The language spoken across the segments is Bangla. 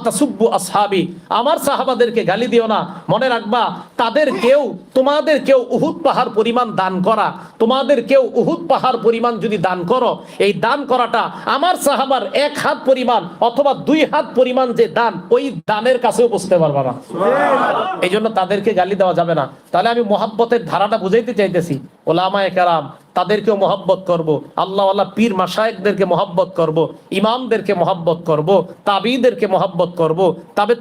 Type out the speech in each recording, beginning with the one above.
তাসুব্বু আসহাবি, আমার সাহাবাদেরকে গালি দিও না। মনে রাখবা তোমাদের কেউ উহুদ পাহাড় পরিমাণ দান করা, তোমাদের কেউ উহুদ পাহাড় পরিমাণ যদি দান করো, এই দান করাটা আমার সাহাবার 1 হাত পরিমাণ অথবা 2 হাত পরিমাণ যে দান, ওই দানের কাছেও বুঝতে পারবা না। এই জন্য তাদেরকে গালি দেওয়া যাবে না। তাহলে আমি মোহাব্বতের ধারাটা বুঝাইতে চাইতেছি, ওলামায়ে কেরাম তাদেরকেও মহব্বত করব, আল্লাহওয়ালা পীর মাশায়েখদেরকে মহব্বত করব, ইমামদেরকে মহব্বত করব, তাবিঈদেরকে মহব্বত করব,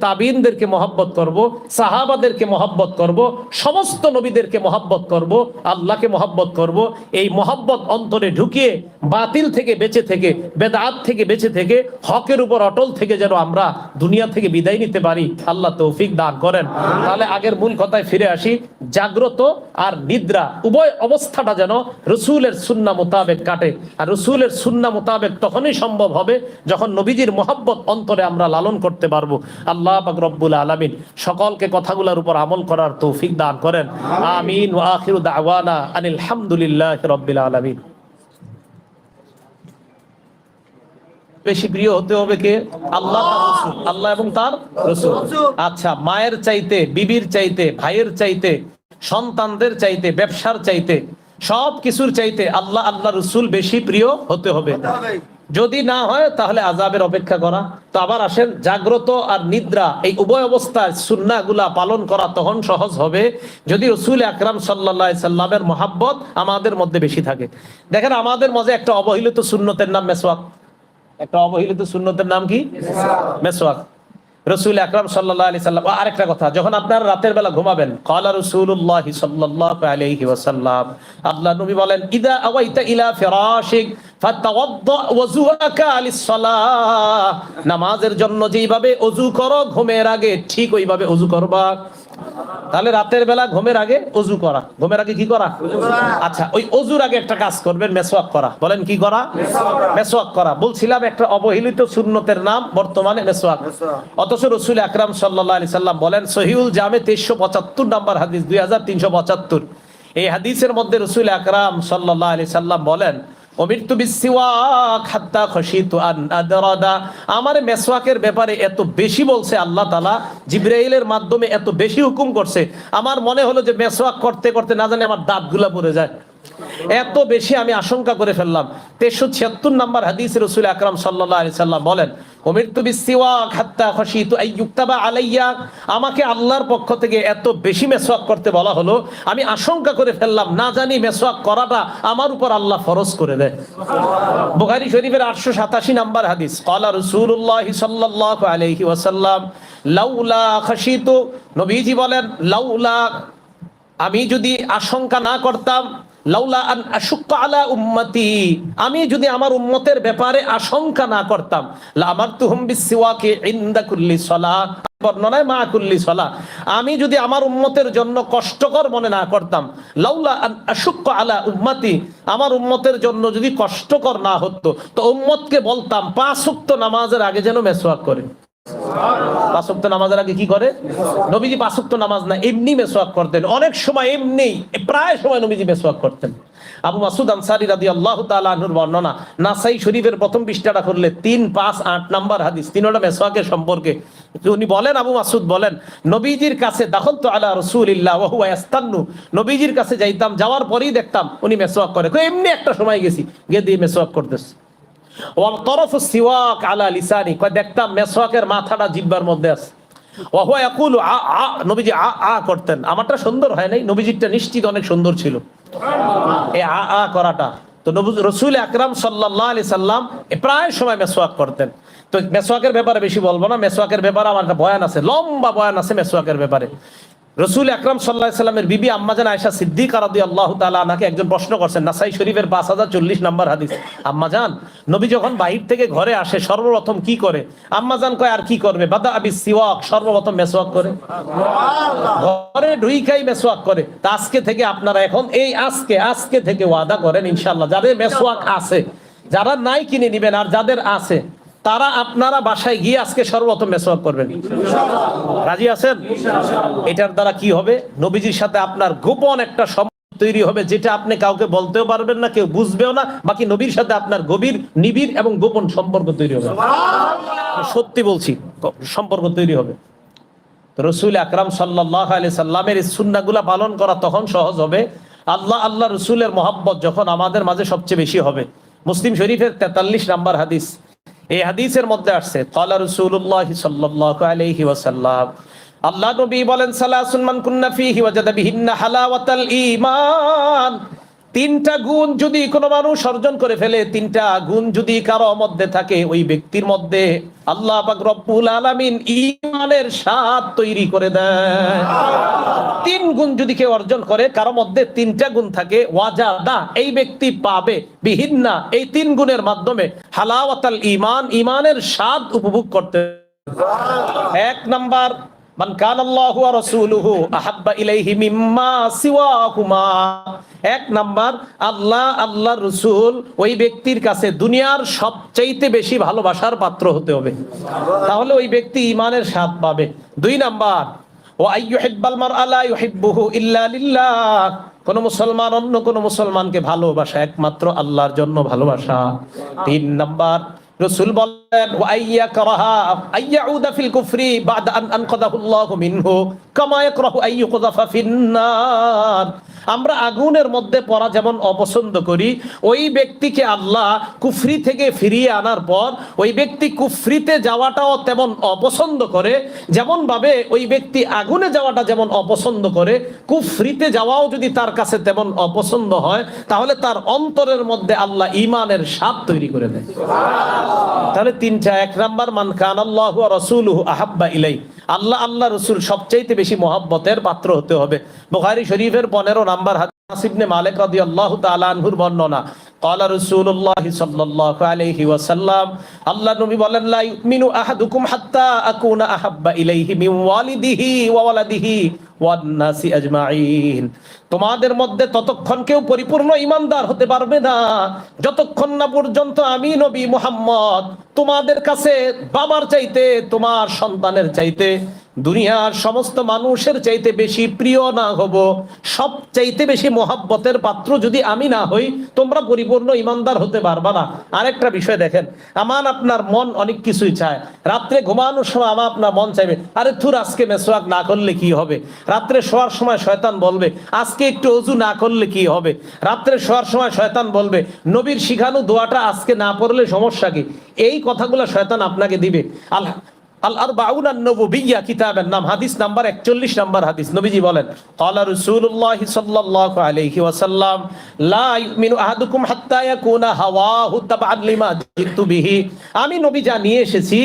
তাবিঈনদেরকে মহব্বত করব, সাহাবাদেরকে মহব্বত করব, সমস্ত নবীদেরকে মহব্বত করব, আল্লাহকে মহব্বত করব। এই মহব্বত অন্তরে ঢুকিয়ে বাতিল থেকে বেঁচে থেকে, বেদাত থেকে বেঁচে থেকে, হকের উপর অটল থেকে যেন আমরা দুনিয়া থেকে বিদায় নিতে পারি, আল্লাহ তৌফিক দান করেন। তাহলে আগের মূল কথায় ফিরে আসি, জাগ্রত আর নিদ্রা উভয় অবস্থাটা যেন রসুলের সুন্নাহ মোতাবেক কাটে। আর রসুলের সুন্নাহ মোতাবেক তখনই সম্ভব হবে যখন নবীজির মহব্বত অন্তরে আমরা লালন করতে পারবো। আল্লাহ পাক রব্বুল আলামিন সকলকে কথাগুলোর উপর আমল করার তৌফিক দান করেন। আমিন ওয়া আখিরু দাওয়ানা আনিল হামদুলিল্লাহি রাব্বিল আলামিন। বেশি প্রিয় হতে হবে কে? আল্লাহ, আল্লাহ এবং তার রাসূল। আচ্ছা, মায়ের চাইতে, বিবির চাইতে, ভাইয়ের চাইতে, সন্তানদের চাইতে, ব্যবসার চাইতে, সব কিছুর চাইতে আল্লাহ, আল্লাহ রসুল বেশি প্রিয় হতে হবে। যদি না হয় তাহলে আযাবের অপেক্ষা করা। তো আবার আসেন, জাগ্রত আর নিদ্রা এই উভয় অবস্থায় সুন্নাহগুলা পালন করা তখন সহজ হবে যদি রাসূল আকরাম সাল্লাল্লাহু আলাইহি সাল্লামের মহব্বত আমাদের মধ্যে বেশি থাকে। দেখেন, আমাদের মাঝে একটা অবহেলিত সুন্নতের নাম মেসওয়াক। একটা অবহেলিত সুন্নতের নাম কি? মেসওয়াক। রাসূল আকরাম সাল্লাল্লাহু আলাইহি সাল্লাম, আরেকটা কথা, যখন আপনারা রাতের বেলা ঘুমাবেন, ক্বালা রাসূলুল্লাহ সাল্লাল্লাহু আলাইহি ওয়াসাল্লাম, আল্লাহ নবী বলেন, ইদা আওয়াইতা ইলা ফিরাশিক ফাতাওয়াদ্দা ওযুআকা লিস-সালাহ, নামাজের জন্য যেইভাবে ওযু করো ঘুমের আগে ঠিক ওইভাবে ওযু করবা। তাহলে রাতের বেলা ঘুমের আগে ওযু করা, ঘুমের আগে কি করা? আচ্ছা, ওই ওযুর আগে একটা কাজ করবেন, মেসওয়াক করা। বলেন কি করা? মেসওয়াক করা। বলছিলাম একটা অবহেলিত সুন্নতের নাম বর্তমানে মেসওয়াক। অথচ রাসূল আকরাম সাল্লাল্লাহু আলাইহি সাল্লাম বলেন, সহিহুল জামে 2375 নম্বর হাদিস, 2375, এই হাদিসের মধ্যে রাসূল আকরাম সাল্লাল্লাহু আলাইহি সাল্লাম বলেন, উমিরতু বিসওয়াক হাত্তা খাশিতু আন আদরাদা, আমার মেসওয়াকের ব্যাপারে এত বেশি বলছে আল্লাহ তাআলা, জিবরাইলের মাধ্যমে এত বেশি হুকুম করছে, আমার মনে হলো যে মেসওয়াক করতে করতে না জানি আমার দাঁতগুলা পড়ে যায়, এত বেশি আমি আশঙ্কা করে ফেললাম। 376 নম্বর হাদিস, রাসূল আকরাম সাল্লাল্লাহু আলাইহি সাল্লাম বলেন, উমিরতু বিসওয়াক হাত্তা খাশিতু আইয়ুক্তাবা আলাইয়া, আমাকে আল্লাহর পক্ষ থেকে এত বেশি মেসওয়াক করতে বলা হলো, আমি আশঙ্কা করে ফেললাম না জানি মেসওয়াক করাটা আমার উপর আল্লাহ ফরজ করে দেয়। বুখারী শরীফের 887 নম্বর হাদিস, ক্বালা রাসূলুল্লাহ সাল্লাল্লাহু আলাইহি ওয়াসাল্লাম লাউলা খাশিতু, নবীজি বলেন, লাউলা, আমি যদি আশঙ্কা না করতাম, লাউলা আন আশুক্কা আলা উম্মতি, আমি যদি আমার উম্মতের ব্যাপারে আশঙ্কা না করতাম, লা আমারতুহুম বিসওয়াকি ইনদা কুল্লি সালাহ, বর্ণনায় মা কুল্লি সালাহ, আমি যদি আমার উম্মতের জন্য কষ্টকর মনে না করতাম, লাউলা আন আশুক্কা আলা উম্মতি, আমার উম্মতের জন্য যদি কষ্টকর না হতো, তো উম্মতকে বলতাম 5 ওয়াক্ত নামাজের আগে যেন মেসওয়াক করে। 5 ওয়াক্ত নামাজের আগে কি করে? নবীজি 5 ওয়াক্ত নামাজ না, এমনি মেসওয়াক করতেন। অনেক সময় এমনি, প্রায় সময় নবীজি মেসওয়াক করতেন। আবু মাসুদ আনসারী রাদিয়াল্লাহু তাআলা আনহুর বর্ণনা, নাসাই শরীফের প্রথম পৃষ্ঠাটা করলে 3, 5, 8 নাম্বার হাদিস, তিনটা মেসওয়াকের সম্পর্কে। উনি বলেন, আবু মাসুদ বলেন, নবীজির কাছে দাখালতু আলা রাসূলিল্লাহ ওয়া হুয়া ইস্তান্নু, নবীজির কাছে যাইতাম, যাওয়ার পরেই দেখতাম উনি মেসওয়াক করে। এমনি একটা সময় গেছি, গিয়ে দিয়ে মেসওয়াক করতেছে। ওয়াল তরফু সিওয়াক আলা লিসানি, কয় দেখতাম মেসওয়াকের মাথাটা জিহ্বার মধ্যে আছে। ওয়া হুয়া ইয়াকুলু আ আ, নবীজি আ আ করতেন। আমারটা সুন্দর হয় নাই, নবীজিরটা নিশ্চিত অনেক সুন্দর ছিল এই আ আ করাটা। তো রাসূল আকরাম সাল্লাল্লাহু আলাইহি সাল্লাম প্রায় সময় মেসওয়াক করতেন। তো মেসওয়াকের ব্যাপারে বেশি বলবো না, মেসওয়াকের ব্যাপারে আমার একটা বয়ান আছে, লম্বা বয়ান আছে মেসওয়াকের ব্যাপারে। রাসূল আকরাম সাল্লাল্লাহু আলাইহি সাল্লামের বিবি আম্মাজান আয়েশা সিদ্দিকা রাদিয়াল্লাহু তাআলা আনহাকে একজন প্রশ্ন করছেন, নাসাই শরীফের 5040 নম্বর হাদিস, আম্মাজান, নবী যখন বাহির থেকে ঘরে আসে সর্বপ্রথম কি করে? আম্মাজান কয়, আর কি করবে? বাদা আবিস সিওয়াক, সর্বপ্রথম মেসওয়াক করে। ঘরে ঢুইকাই মেসওয়াক করে। তা আজকে থেকে আপনারা এখন এই আজকে থেকে ওয়াদা করেন ইনশাআল্লাহ, যাদের মেসওয়াক আছে, যারা নাই কিনে নিবেন, আর যাদের আছে তারা আপনারা বাসায় গিয়ে আজকে সর্বপ্রথম মেসওয়াক করবেন। রাজি আছেন? এটার দ্বারা কি হবে? নবীজির সাথে আপনার গোপন একটা তৈরি হবে যেটা আপনি কাউকে বলতেও পারবেন না, কেউ বুঝবেও না, বাকি নবীর সাথে আপনার গভীর নিবিড় এবং গোপন সম্পর্ক তৈরি হবে। সত্যি বলছি, সম্পর্ক তৈরি হবে। রসুল আকরাম সাল্লাল্লাহু আলাইহি সাল্লামের এই সুন্নাহগুলা পালন করা তখন সহজ হবে আল্লাহ রসুলের মহব্বত যখন আমাদের মাঝে সবচেয়ে বেশি হবে। মুসলিম শরীফের 43 নম্বর হাদিস, এই হাদিসের মধ্যে আসছে ক্বালা রাসূলুল্লাহ সাল্লাল্লাহু আলাইহি ওয়াসাল্লাম, আল্লাহ নবী বলেন সালাসুন মান কুন্না ফীহি ওয়াজাদা বিহিন্না হালাওয়াতাল ঈমান। তিনটা গুণ যদি কোনো মানুষ অর্জন করে ফেলে, তিনটা গুণ যদি কারো মধ্যে থাকে, ওই ব্যক্তির মধ্যে আল্লাহ পাক রব্বুল আলামিন ঈমানের স্বাদ তৈরি করে দেয়। তিন গুণ যদি কেউ অর্জন করে, কারো মধ্যে তিনটা গুণ থাকে, ওয়াজাদা, এই ব্যক্তি পাবে, বিহিন্না, এই তিন গুণের মাধ্যমে হালাওয়াতাল ঈমান, ঈমানের স্বাদ উপভোগ করতে। এক নাম্বার, মান কানাল্লাহু ওয়া রাসূলুহু আহাব্বা ইলাইহি মিম্মা সিওয়াহুমা। এক নাম্বার, আল্লাহর রাসূল ওই ব্যক্তির কাছে দুনিয়ার সবচাইতে বেশি ভালোবাসার পাত্র হতে হবে, তাহলে ওই ব্যক্তি ঈমানের স্বাদ পাবে। দুই নাম্বার, ওয়া আইয়ুহিব্বাল মারআ লা ইউহিব্বুহু ইল্লা লিল্লাহ। কোন মুসলমান অন্য কোন মুসলমানকে ভালোবাসা একমাত্র আল্লাহর জন্য ভালোবাসা। তিন নাম্বার, রাসূল বলেন ওয়া আইয়াকরাহা আইয়াউদা ফিল কুফরি বাদা আন আনকাদাহুল্লাহু মিনহু কামা ইয়াকরাহু আইয়ুকযাফা ফিন্নার। আমরা আগুনের মধ্যে পড়া যেমন অপছন্দ করি, ওই ব্যক্তিকে আল্লাহ কুফরি থেকে ফিরিয়ে আনার পর ওই ব্যক্তি কুফরিতে যাওয়াটাও তেমন অপছন্দ করে, যেমন ভাবে ওই ব্যক্তি আগুনে যাওয়াটা যেমন অপছন্দ করে, কুফরিতে যাওয়াও যদি তার কাছে তেমন অপছন্দ হয়, তাহলে তার অন্তরের মধ্যে আল্লাহ ঈমানের স্বাদ তৈরি করে দেয়। তাহলে তিনটা, এক নাম্বার মান কানাল্লাহু ওয়া রাসূলুহু আহাব্বা ইলাই, আল্লাহ রাসূল সবচাইতে বেশি মহব্বতের পাত্র হতে হবে। বুখারী শরীফের 15 নাম্বার হাদিস, আনাস ইবনে মালিক রাদিয়াল্লাহু তাআলা আনহুর বর্ণনা, ক্বালা রাসূলুল্লাহ সাল্লাল্লাহু আলাইহি ওয়াসাল্লাম, আল্লাহ নবী বলেন লা ইউমিনু আহাদুকুম হাত্তা আকুনা আহাব্বা ইলাইহি মিন ওয়ালিদিহি ওয়া ওয়ালাদিহি ওয়ান নাসি আজমাইন। তোমাদের মধ্যে ততক্ষণ কেউ পরিপূর্ণ ঈমানদার হতে পারবে না যতক্ষণ না পর্যন্ত আমি নবী মুহাম্মদ তোমাদের কাছে বাবার চাইতে, তোমার সন্তানের চাইতে, দুনিয়ার সমস্ত মানুষের চাইতে বেশি প্রিয় না হব, সব চাইতে বেশি মহব্বতের পাত্র যদি আমি না হই, তোমরা পরিপূর্ণ ঈমানদার হতে পারবা না। আরেকটা বিষয় দেখেন, আমার আপনার মন অনেক কিছুই চায়। রাত্রে ঘুমানোর সময় আমার আপনার মন চাইবে, আরে থুর আজকে মেসওয়াক না করলে কি হবে। রাত্রে শোয়ার সময় শয়তান বলবে, আজকে একটু ওযু না করলে কি হবে। রাত্রে শোয়ার সময় শয়তান বলবে, নবীর শিখানো দোয়াটা আজকে না পড়লে সমস্যা কি। এই কথাগুলো শয়তান আপনাকে দিবে। আল আরবাউন আন-নবুবিয়্যা কিতাবের নাম, হাদিস নাম্বার 41 নাম্বার হাদিস, নবীজি বলেন ক্বালা রাসূলুল্লাহ সাল্লাল্লাহু আলাইহি ওয়াসাল্লাম লা ইউমিনু আহাদুকুম হাত্তা ইয়াকুনা হাওয়াহু তাবআন লিমা জিতু বিহি। আমি নবী যা নিয়ে এসেছি,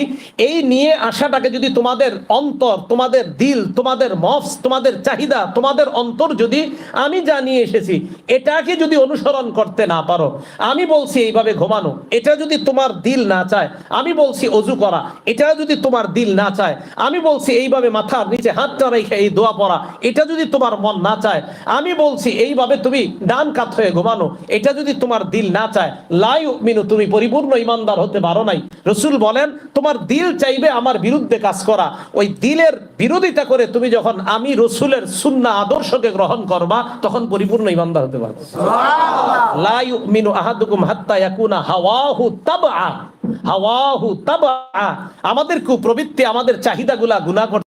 এই নিয়ে আসাটাকে যদি তোমাদের অন্তর, তোমাদের দিল, তোমাদের নফস, তোমাদের চাহিদা, তোমাদের অন্তর যদি আমি যা নিয়ে এসেছি এটাকে যদি অনুসরণ করতে না পারো, আমি বলছি এইভাবে ঘুমানো, এটা যদি তোমার দিল না চায়, আমি বলছি ওযু করা, এটা যদি তোমার দিল না চায়, আমি বলছি এইভাবে মাথার নিচে হাতটা রেখে এই দোয়া পড়া, এটা যদি তোমার মন না চায়, আমি বলছি এইভাবে তুমি ডান কাত হয়ে ঘুমানো, এটা যদি তোমার দিল না চায়, লা ইউমিনু, তুমি পরিপূর্ণ ঈমানদার হতে পারো নাই। রাসূল বলেন তোমার দিল চাইবে আমার বিরুদ্ধে কাজ করা, ওই দিলের বিরোধিতা করে তুমি যখন আমি রাসূলের সুন্নাহ আদর্শকে গ্রহণ করবা, তখন পরিপূর্ণ ঈমানদার হতে পারবে। সুবহানাল্লাহ। লা ইউমিনু আহাদুকুম হাত্তা ইয়াকুনা হাওয়াহু তাবআ, হাওয়াহু তাবআ, আমাদের কুপ্রবৃত্তি, আমাদের চাহিদাগুলা গুনাহ করতে।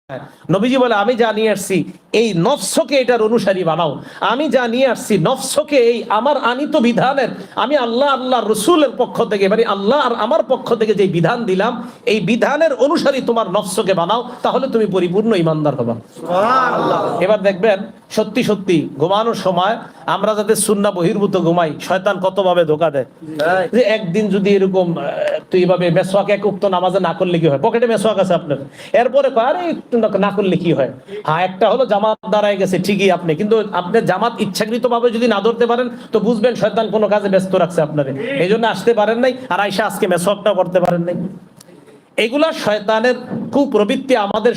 নবীজি বলে আমি যা নিয়ে আসছি এই নফসকে এটার অনুসারী বানাও, আমি যা নিয়ে আসছি নফসকে এই আমার আনিত বিধানের, আমি আল্লাহর রাসূলের পক্ষ থেকে, মানে আল্লাহ আর আমার পক্ষ থেকে যে বিধান দিলাম, এই বিধানের অনুসারী তোমার নফসকে বানাও, তাহলে তুমি পরিপূর্ণ ঈমানদার হবা। সুবহানাল্লাহ। এবার দেখবেন সত্যি সত্যি ঘুমানোর সময় আমরা যাতে সুন্নাহ বহির্ভূত ঘুমাই, শয়তান কতভাবে ধোঁকা দেয়। যে একদিন যদি এরকম তুই এইভাবে মেসওয়াক এক উক্ত নামাজে না করলে কি হয়, পকেটে মেসওয়াক আছে আপনার, এরপরে আরে একটু না করলে কি হয়। হ্যাঁ, একটা হলো জামাত দাঁড়ায় গেছে ঠিকই আপনি, কিন্তু আপনি জামাত ইচ্ছাকৃত ভাবে যদি না ধরতে পারেন তো বুঝবেন শয়তান কোনো কাজে ব্যস্ত রাখছে আপনারে, এই জন্য আসতে পারেন নাই, আর আইসা আজকে মেসওয়াকটা করতে পারেন নাই। এগুলা শয়তানের কুপ্রবৃত্তি, আমাদের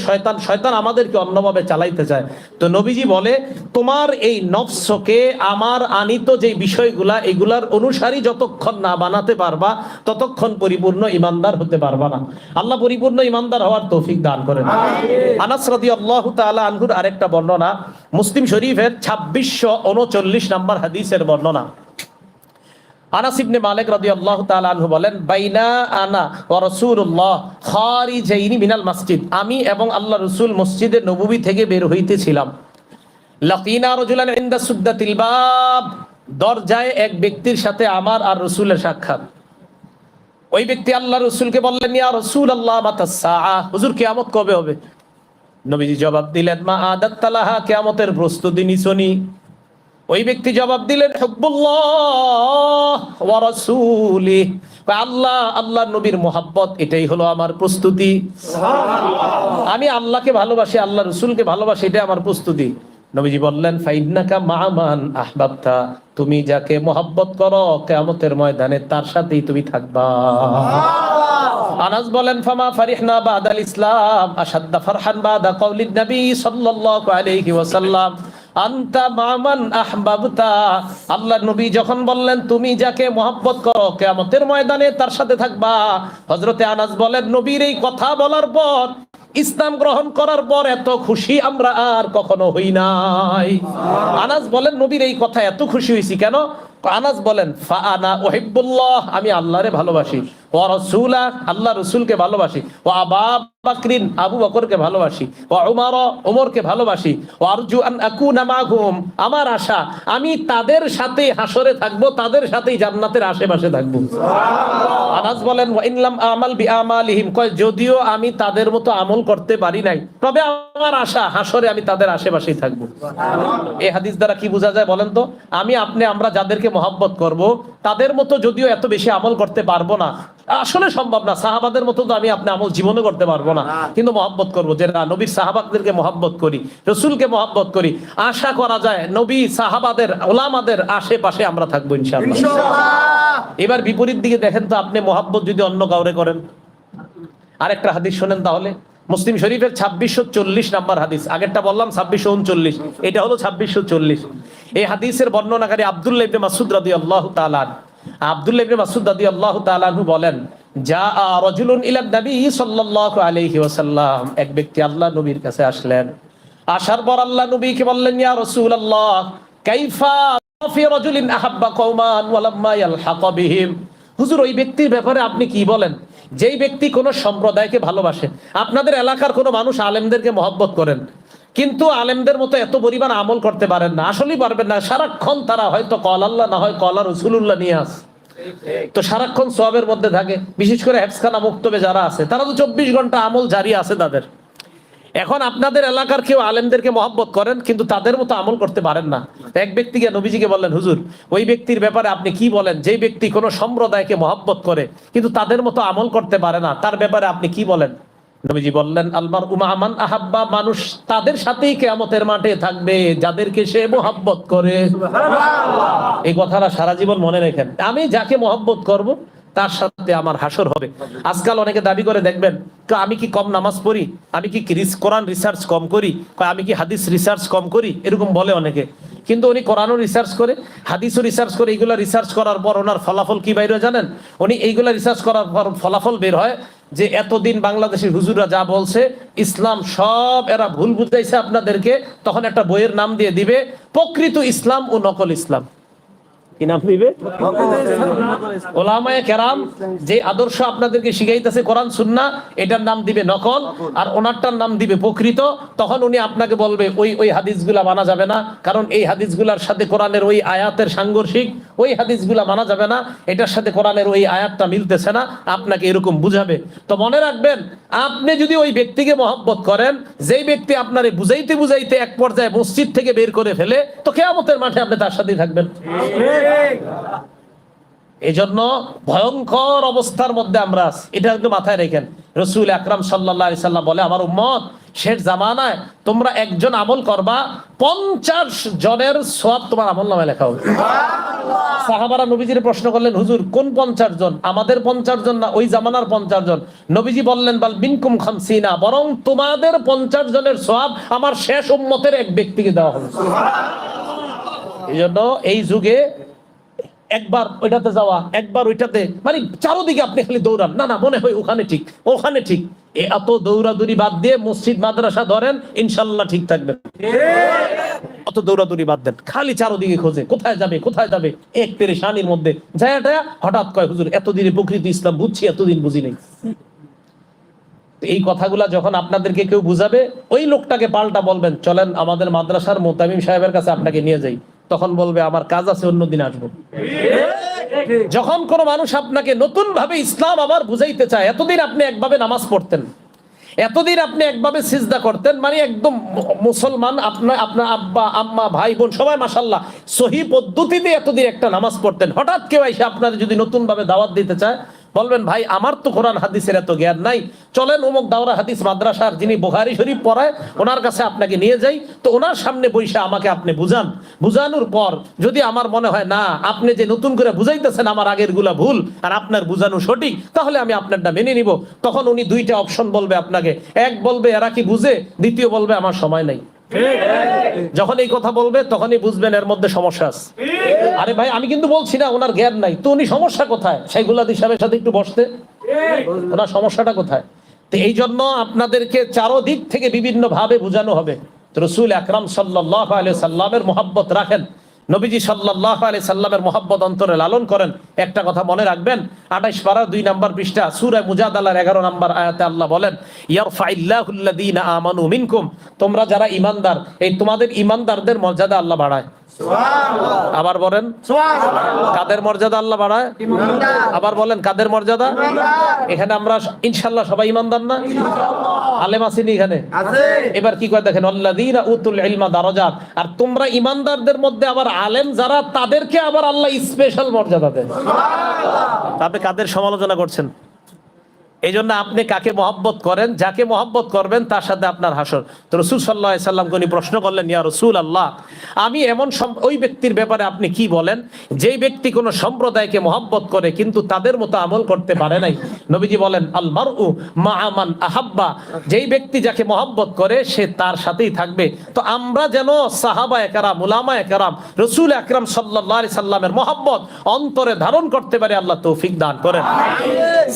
শয়তান আমাদেরকে অন্যভাবে চালাইতে চায়। তো নবীজি বলে, তোমার এই নফসকে আমার আনিত যে বিষয়গুলা, এগুলার অনুসারী যতক্ষণ না বানাতে পারবা, ততক্ষণ পরিপূর্ণ ইমানদার হতে পারবা না। আল্লাহ পরিপূর্ণ ইমানদার হওয়ার তৌফিক দান করেন। আনাস রাদিয়াল্লাহু তাআলা আনহুর আরেকটা বর্ণনা, মুসলিম শরীফের 2639 নম্বর হাদিসের বর্ণনা। আনাস ইবনে মালিক রাদিয়াল্লাহু তাআলা আনহু বলেন, বাইনা আনা ওয়া রাসূলুল্লাহ খারিজাইনি মিনাল মসজিদ, আমি এবং আল্লাহ রাসূল মসজিদে নববী থেকে বের হইতেছিলাম। লাকিনা রাজুলান ইনদা সুদ্দাতিল বাব, দরজায় এক ব্যক্তির সাথে আমার আর রাসূলের সাক্ষাৎ। ওই ব্যক্তি আল্লাহ রাসূলকে বললেন, ইয়া রাসূলুল্লাহ মাতাস সাআ, হুজুর কিয়ামত কবে হবে? নবীজি জবাব দিলেন, মা আদাত্তালাহা, কিয়ামতের প্রস্তুতি নিছনি? ওই ব্যক্তি জবাব দিলেন, হুব্বুল্লাহ ওয়া রাসূলিহি, আল্লাহ নবীর মুহাব্বত, এটাই হলো আমার প্রস্তুতি। আমি আল্লাহকে ভালোবাসি, আল্লাহ রাসূলকে ভালোবাসি, এটা আমার প্রস্তুতি। নবীজি বললেন, ফাইন্নাকা মা'মান আহবাবতা, তুমি যাকে মুহাব্বত করো কিয়ামতের ময়দানে তার সাথেই তুমি থাকবা। আনাস বলেন, ফামা ফারিহনা বাদাল ইসলাম আশাদ্দা ফারহান বাদা কাউলিন নবী সাল্লাল্লাহু আলাইহি ওয়াসাল্লাম আনতা মা'মান আহবাবতা। আল্লাহর নবী যখন বললেন তুমি যাকে মুহাব্বত করো কিয়ামতের ময়দানে তার সাথে থাকবা, হযরতে আনাস বলেন, নবীর এই কথা বলার পর, ইসলাম গ্রহণ করার পর এত খুশি আমরা আর কখনো হই নাই। আনাস বলেন, নবীর এই কথা এত খুশি হইছি কেন? আনাস বলেন, ফাআনা উহিব্বুল্লাহ, আমি আল্লাহরে ভালোবাসি, ওয়া রাসূলা, আল্লাহ রাসূলকে ভালোবাসি, ওয়া আবা বকরিন, আবু বকরকে ভালোবাসি, ওয়া উমর, উমরকে ভালোবাসি, ওয়া আরজু আন আকুনা মাহুম, আমার আশা আমি তাদের সাথে হাসরে থাকবো, তাদের সাথেই জান্নাতের আশেপাশে থাকবো। আনাস বলেন, ওয়া ইন লাম আমাল বিআমালিহিম, কয় যদিও আমি তাদের মতো আমল করতে পারি নাই, তবে আমার আশা হাসরে আমি তাদের আশেপাশেই থাকবো। এই হাদিস দ্বারা কি বোঝা যায় বলেন তো? আমরা যাদেরকে মহব্বত করব, তাদের মতো যদিও এত বেশি আমল করতে পারবো না, আসলে সম্ভব না, সাহাবাদের মতো তো আমি আপনি আমল জীবনে করতে পারবো না, কিন্তু মহব্বত করবো, যে নবীর সাহাবাদেরকে মহব্বত করি, রসুলকে মহব্বত করি, আশা করা যায় নবী সাহাবাদের ওলামাদের আশেপাশে আমরা থাকবো ইনশাআল্লাহ। এবার বিপরীত দিকে দেখেন তো, আপনি মহব্বত যদি অন্য কাউরে করেন। আরেকটা হাদিস শোনেন তাহলে, মুসলিম শরীফের 2640 নাম্বার হাদিস, আগেরটা বললাম 2639, এটা হলো 2640। এই হাদিসের বর্ণনাকারী আব্দুল্লাহ ইবনে মাসউদ রাদিয়াল্লাহু তাআলা, আব্দুল্লাহ ইবনে মাসউদ রাদিয়াল্লাহু তাআলা আনহু বলেন, জাআ রাজুলুন ইলা নবী সাল্লাল্লাহু আলাইহি ওয়াসাল্লাম, এক ব্যক্তি আল্লাহ নবীর কাছে আসলেন। আসার পর আল্লাহ নবীকে বললেন, ইয়া রাসূলুল্লাহ কাইফা ফি রাজুলিন আহাব্বা কওমান ওয়া লাম্মা ইয়ালহাকা বিহিম, হুজুর ওই ব্যক্তির ব্যাপারে আপনি কি বলেন যেই ব্যক্তি কোন সম্প্রদায়কে ভালোবাসে? আপনাদের এলাকার কোন মানুষ আলেমদেরকে মহব্বত করেন, কিন্তু আলেমদের মতো এত পরিমাণ আমল করতে পারেন না, আসলেই পারবেন না, সারাক্ষণ তারা হয়তো কল আল্লাহ না হয় কল রাসূলুল্লাহ নিয়ে আসে, তো সারাক্ষণ সওয়াবের মধ্যে থাকে। বিশেষ করে হেফজখানা মুক্তবে যারা আছে, তারা তো 24 ঘন্টা আমল জারি আছে তাদের। এখন আপনাদের এলাকার কেউ আলেমদেরকে মহব্বত করেন, কিন্তু তাদের মতো আমল করতে পারেন না। এক ব্যক্তিকে নবীজিকে বললেন, হুজুর ওই ব্যক্তির ব্যাপারে আপনি কি বলেন যেই ব্যক্তি কোন সম্প্রদায়কে মহব্বত করে কিন্তু তাদের মতো আমল করতে পারে না, তার ব্যাপারে আপনি কি বলেন? নবীজি বললেন, আলমার উমা আমান আহাব্বা, মানুষ তাদের সাথেই কিয়ামতের মাঠে থাকবে যাদেরকে সে মহব্বত করে। এই কথাটা সারা জীবন মনে রাখেন, আমি যাকে মহব্বত করব তার সাথে আমার হাসর হবে। আজকাল অনেকে দাবি করে দেখবেন, আমি কি কম নামাজ পড়ি, আমি কি কোরআন রিসার্চ কম করি, আমি কি হাদিস রিসার্চ কম করি, এরকম বলে অনেকে। কিন্তু উনি কোরআনও রিসার্চ করে, হাদিসও রিসার্চ করে, এইগুলা রিসার্চ করার পর ওনার ফলাফল কি বাইরে জানেন? উনি এইগুলা রিসার্চ করার পর ফলাফল বের হয় যে এতদিন বাংলাদেশের হুজুররা যা বলছে ইসলাম সব এরা ভুল বুঝাইছে আপনাদেরকে। তখন একটা বইয়ের নাম দিয়ে দিবে, প্রকৃত ইসলাম ও নকল ইসলাম। কি নাম দিবে? ওলামায়ে কেরাম যে আদর্শ আপনাদেরকে শিখাইতেছে কোরআন সুন্নাহ, এটার নাম দিবে নকল, আর ওনারটার নাম দিবে প্রকৃত। তখন উনি আপনাকে বলবে ওই হাদিসগুলা মানা যাবে না, কারণ এই হাদিসগুলার সাথে কোরআনের ওই আয়াতের সাংঘর্ষিক, ওই হাদিসগুলা মানা যাবে না, এটার সাথে কোরআনের ওই আয়াতটা মিলতেছে না, আপনাকে এরকম বুঝাবে। তো মনে রাখবেন, আপনি যদি ওই ব্যক্তিকে মহব্বত করেন, যেই ব্যক্তি আপনারে বুঝাইতে বুঝাইতে এক পর্যায়ে মসজিদ থেকে বের করে ফেলে, তো কিয়ামতের মাঠে আপনি তার সাথেই থাকবেন। এজন্য ভয়ঙ্কর অবস্থার মধ্যে আমরা আছি, এটা একটু মাথায় রেখেন। রাসূল আকরাম সাল্লাল্লাহু আলাইহি সাল্লাম বলে, আমার উম্মত শেষ জামানায় তোমরা একজন আমল করবা, 50 জনের সওয়াব তোমার আমল নামায় লেখা হবে। সাহাবারা নবীজির প্রশ্ন করলেন, হুজুর কোন 50 জন? আমাদের 50 জন না ওই জামানার 50 জন? নবীজি বললেন, বাল মিনকুম 50, বরং তোমাদের 50 জনের সওয়াব আমার শেষ উম্মতের এক ব্যক্তিকে দেওয়া হবে। এই জন্য এই যুগে একবার ওইটাতে যাওয়া, একবার ওইটাতে, মানে চারোদিকে আপনি খালি দৌড়ান, না না মনে হয় ওখানে ঠিক, ওখানে ঠিক, এত দৌড়াদৌড়ি বাদ দিয়ে মসজিদ মাদ্রাসা ধরেন, ইনশাল্লাহ ঠিক থাকবেন। অত দৌড়াদৌড়ি বাদ দেন, খালি চারোদিকে খোঁজে কোথায় যাবে কোথায় যাবে, এক পেরেশানির মধ্যে যায়টা হঠাৎ কয়, হুজুর এতদিনে প্রকৃতি ইসলাম বুঝছি, এতদিন বুঝি নাই। এই কথাগুলা যখন আপনাদেরকে কেউ বুঝাবে, ওই লোকটাকে পাল্টা বলবেন, চলেন আমাদের মাদ্রাসার মোতামিম সাহেবের কাছে আপনাকে নিয়ে যাই, তখন বলবে আমার কাজ আছে, অন্যদিন আসবো। যখন কোন মানুষ আপনাকে নতুন ভাবে ইসলাম আবার বুঝাইতে চায়, এতদিন আপনি একভাবে নামাজ পড়তেন, এতদিন আপনি একভাবে সিজদা করতেন, মানে একদম মুসলমান, আপনার আব্বা আম্মা ভাই বোন সবাই মাশাআল্লাহ সহি পদ্ধতিতে এতদিন একটা নামাজ পড়তেন, হঠাৎ কেউ এসে আপনাদের যদি নতুন ভাবে দাওয়াত দিতে চায়, বলবেন ভাই আমার তো কোরআন হাদিসের এত জ্ঞান নাই, চলেন অমুক দাওরা হাদিস মাদ্রাসার যিনি বুখারী শরীফ পড়ায় ওনার কাছে আপনাকে নিয়ে যাই, তো ওনার সামনে বসে আমাকে আপনি বুঝান, বুঝানোর পর যদি আমার মনে হয় না আপনি যে নতুন করে বুঝাইতেছেন আমার আগের গুলা ভুল আর আপনার বুঝানো সঠিক, তাহলে আমি আপনারটা মেনে নিব। তখন উনি দুইটা অপশন বলবে আপনাকে, এক বলবে এরা কি বুঝে, দ্বিতীয় বলবে আমার সময় নাই। যখন এই কথা বলবে তখনই বুঝবেন এর মধ্যে সমস্যা আছে। আরে ভাই আমি কিন্তু বলছি না ওনার জ্ঞান নাই, তো উনি সমস্যা কোথায়, শাইখুল সাহেবের সাথে একটু বসতে, ওনার সমস্যাটা কোথায়? তো এই জন্য আপনাদেরকে চারদিক থেকে বিভিন্ন ভাবে বোঝানো হবে। রাসূল আকরাম সাল্লাল্লাহু আলাইহি সাল্লামের মহব্বত রাখেন, নবীজি সাল্লাল্লাহু আলাইহি সাল্লামের মহব্বত অন্তরে লালন করেন। একটা কথা মনে রাখবেন, 28 পারা 2 নম্বর পৃষ্ঠা সূরা মুজাদালার 11 নম্বর আয়াতে আল্লাহ বলেন, ইয়ারফাইল্লাহুল্লাযীনা আমানু মিনকুম, তোমরা যারা ঈমানদার, এই তোমাদের ঈমানদারদের মর্যাদা আল্লাহ বাড়ায়। সুবহানাল্লাহ। আবার বলেন সুবহানাল্লাহ। কাদের মর্যাদা আল্লাহ বাড়ায়? ঈমানদার। আবার বলেন কাদের মর্যাদা? ঈমানদার। এখানে আমরা ইনশাআল্লাহ সবাই ঈমানদার না? ইনশাআল্লাহ। আলেম আছেন এখানে? আছে। এবার কি কয় দেখেন, আল্লাযীনা উতুল ইলমা দারাজাত, আর তোমরা ঈমানদারদের মধ্যে আবার আলেম যারা, তাদেরকে আবার আল্লাহ স্পেশাল মর্যাদা দেন। সুবহানাল্লাহ। আপনি কাদের সমালোচনা করছেন? এই জন্য আপনি কাকে মহব্বত করেন, যাকে মহব্বত করবেন তার সাথে আপনার হাসর। তো রাসূল সাল্লাল্লাহু আলাইহি সাল্লামকে উনি প্রশ্ন করলেন, ইয়া রাসূলুল্লাহ, আমি এমন ওই ব্যক্তির ব্যাপারে আপনি কি বলেন যেই ব্যক্তি কোন সম্প্রদায়কে মহব্বত করে কিন্তু তাদের মতো আমল করতে পারে নাই? নবীজি বলেন, আল মারউ মা'a মান আহাব্বা, যেই ব্যক্তি যাকে মহব্বত করে সে তার সাথেই থাকবে। তো আমরা যেন সাহাবায়ে কেরাম, উলামায়ে কেরাম, রাসূল আকরাম সাল্লাল্লাহু আলাইহি সাল্লামের মহব্বত অন্তরে ধারণ করতে পারে, আল্লাহ তৌফিক দান করেন।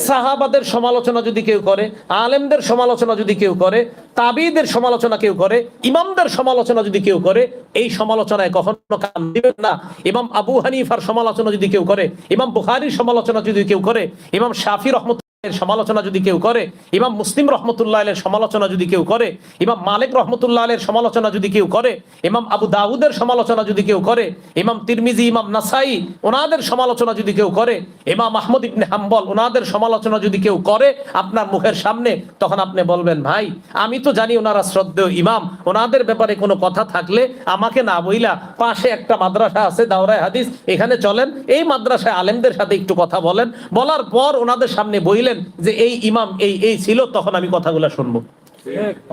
সাহাবাদের সমালোচনা যদি কেউ করে, আলেমদের সমালোচনা যদি কেউ করে, তাবিঈদের সমালোচনা কেউ করে, ইমামদের সমালোচনা যদি কেউ করে, এই সমালোচনায় কখনো কান দিবেন না। ইমাম আবু হানিফার সমালোচনা যদি কেউ করে, ইমাম বুখারীর সমালোচনা যদি কেউ করে, ইমাম শাফি রহমতুল্লাহ সমালোচনা যদি কেউ করে, ইমাম মুসলিম রহমতুল্লাহ আলাইহির সমালোচনা যদি কেউ করে, ইমাম মালিক রহমতুল্লাহ আলাইহির সমালোচনা যদি কেউ করে, ইমাম আবু দাউদের সমালোচনা যদি কেউ করে, ইমাম তিরমিজি, ইমাম নাসাই ওনাদের সমালোচনা যদি কেউ করে, ইমাম আহমদ ইবনে হাম্বল ওনাদের সমালোচনা যদি কেউ করে আপনার মুখের সামনে, তখন আপনি বলবেন, ভাই আমি তো জানি ওনারা শ্রদ্ধেয় ইমাম, ওনাদের ব্যাপারে কোনো কথা থাকলে আমাকে না বইলা পাশে একটা মাদ্রাসা আছে দাওরায়ে হাদিস, এখানে চলেন, এই মাদ্রাসায় আলেমদের সাথে একটু কথা বলেন, বলার পর ওনাদের সামনে বইলেন যে এই ইমাম এই ছিল, তখন আমি কথাগুলো শুনবো।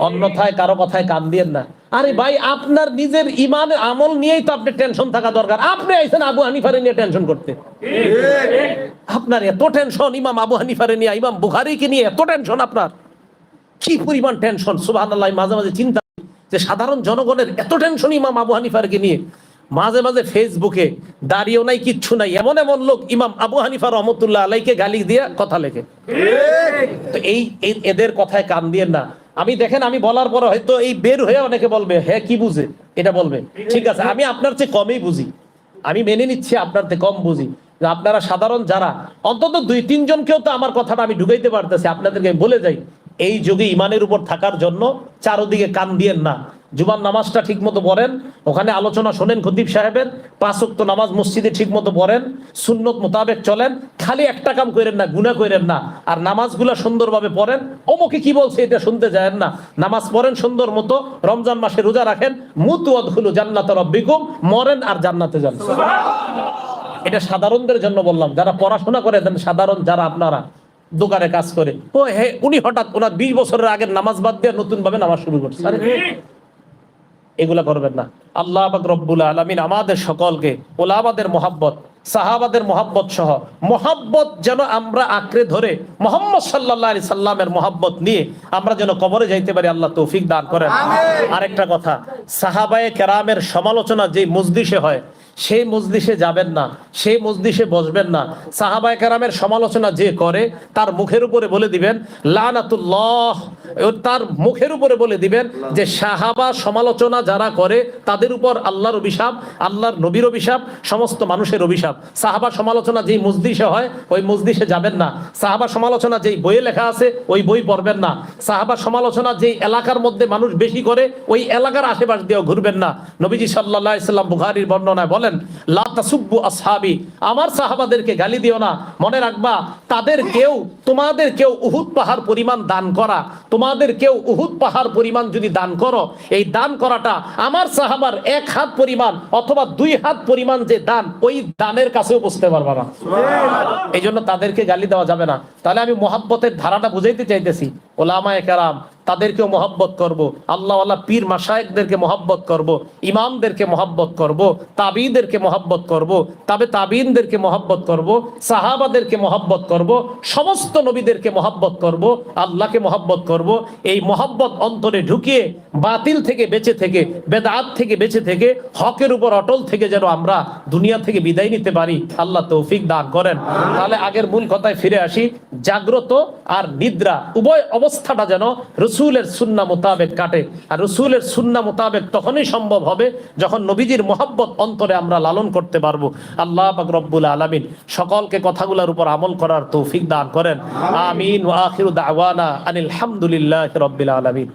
অন্যথায় কারো কথায় কান দিয়েন না। আরে ভাই আপনার নিজের ঈমান আমল নিয়েই তো আপনি টেনশন থাকা দরকার। আপনি আইছেন আবু হানিফারে নিয়ে টেনশন করতে, আপনার এত টেনশন ইমাম আবু হানিফারে নিয়ে, ইমাম বুখারীকে নিয়ে এত টেনশন, আপনার কি পরিমাণ টেনশন! সুবহানাল্লাহ। মাঝে মাঝে চিন্তা যে সাধারণ জনগণের এত টেনশন ইমাম আবু হানিফারকে নিয়ে। মাঝে মাঝে ফেসবুকে দাঁড়িয়েও নাই, কিচ্ছু নাই, এমন এমন লোক ইমাম আবু হানিফা রহমতুল্লাহ আলাইকে গালি দিয়ে কথা লেখে। তো এদের কথায় কান দিয়েন না। আমি দেখেন, আমি বলার পরে হয়তো এই বের হয়ে অনেকে বলবে, হ্যাঁ কি বুঝে এটা বলবে, ঠিক আছে আমি আপনার চেয়ে কমই বুঝি, আমি মেনে নিচ্ছি আপনার চেয়ে কম বুঝি। আপনারা সাধারণ যারা, অন্তত 2-3 জনকেও তো আমার কথাটা আমি ঢুকাইতে পারতেছি, আপনাদেরকে আমি বলে যাই, এই যুগে ইমানের উপর থাকার জন্য চারদিকে কান দিয়েন না। জুমার নামাজটা ঠিক মতো পড়েন, ওখানে আলোচনা শোনেন খতিব সাহেবের, 5 ওয়াক্ত নামাজ মসজিদে ঠিক মতো পড়েন, সুন্নত মোতাবেক চলেন, খালি একটা কাম করেন না, গুনাহ করেন না, আর নামাজগুলা সুন্দরভাবে পড়েন, অমুকে কি বলছে এটা শুনতে যায়েন না, নামাজ পড়েন সুন্দর মতো, রমজান মাসে রোজা রাখেন, মুতু আদখুলু জান্নাতা রাব্বিকুম, মরেন আর জান্নাতে যান। এটা সাধারণদের জন্য বললাম, যারা পড়াশোনা করে দেন, সাধারণ যারা আপনারা, দোকানে কাজ করে, ও হে উনি হঠাৎ ওনার 20 বছরের আগের নামাজ বাদ দিয়ে নতুন ভাবে নামাজ শুরু করছে। আরে এগুলা করবেন না। আল্লাহ পাক রব্বুল আলামিন আমাদের সকলকে ওলামাদের মহাব্বত, সাহাবাদের মহাব্বত সহ মহাব্বত যেন আমরা আঁকড়ে ধরে মুহাম্মদ সাল্লাল্লাহু আলাইহি সাল্লামের মহাব্বত নিয়ে আমরা যেন কবরে যাইতে পারি, আল্লাহ তৌফিক দান করেন। আরেকটা কথা, সাহাবায়ে কেরামের সমালোচনা যে মজলিসে হয় সেই মজলিসে যাবেন না, সেই মজলিসে বসবেন না। সাহাবায়ে কেরামের সমালোচনা যে করে তার মুখের উপরে বলে দিবেন লানাতুল্লাহ, তার মুখের উপরে বলে দিবেন যে সাহাবা সমালোচনা যারা করে তাদের উপর আল্লাহর অভিশাপ, আল্লাহর নবীর অভিশাপ, সমস্ত মানুষের অভিশাপ। সাহাবা সমালোচনা যেই মজলিসে হয় ওই মজলিসে যাবেন না। সাহাবা সমালোচনা যেই বইয়ে লেখা আছে ওই বই পড়বেন না। সাহাবা সমালোচনা যেই এলাকার মধ্যে মানুষ বেশি করে ওই এলাকার আশেপাশ দিয়েও ঘুরবেন না। নবীজি সাল্লাল্লাহু আলাইহি সাল্লাম বুখারীর বর্ণনায় বলেন লা তাসুব্বু আসহাবি, আমার সাহাবাদেরকে গালি দিও না। মনে রাখবা তাদের কেউ তোমাদের কেউ উহুদ পাহাড় পরিমাণ দান করা, তোমাদের কেউ উহুদ পাহাড় পরিমাণ যদি দান করো, এই দান করাটা আমার সাহাবার 1 হাত পরিমাণ অথবা 2 হাত পরিমাণ যে দান, ওই দানের কাছেও বুঝতে পারবা না। এই জন্য তাদেরকে গালি দেওয়া যাবে না। তাহলে আমি মহাব্বতের ধারাটা বুঝাইতে চাইতেছি, ওলামায়ে কেরাম তাদেরকেও মহব্বত করব, আল্লাহওয়ালা পীর মাশায়েখদেরকে মহব্বত করব, ইমামদেরকে মহব্বত করব, তাবিঈদেরকে মহব্বত করব, তবে তাবিঈনদেরকে মহব্বত করব, সাহাবাদেরকে মহব্বত করব, সমস্ত নবীদেরকে মহব্বত করব, আল্লাহকে মহব্বত করব। এই মহব্বত অন্তরে ঢুকিয়ে বাতিল থেকে বেঁচে থেকে, বেদাত থেকে বেঁচে থেকে, হকের উপর অটল থেকে যেন আমরা দুনিয়া থেকে বিদায় নিতে পারি, আল্লাহ তৌফিক দান করেন। তাহলে আগের মূল কথায় ফিরে আসি, জাগ্রত আর নিদ্রা উভয় অবস্থাটা যেন রসুলের সুন্নাহ মোতাবেক কাটে। আর রসুলের সুন্নাহ মোতাবেক তখনই সম্ভব হবে যখন নবীজির মহব্বত অন্তরে আমরা লালন করতে পারবো। আল্লাহ পাক রব্বুল আলামিন সকলকে কথাগুলোর উপর আমল করার তৌফিক দান করেন। আমিন ওয়া আখিরু দাওয়ানা আনিল হামদুলিল্লাহি রাব্বিল আলামিন।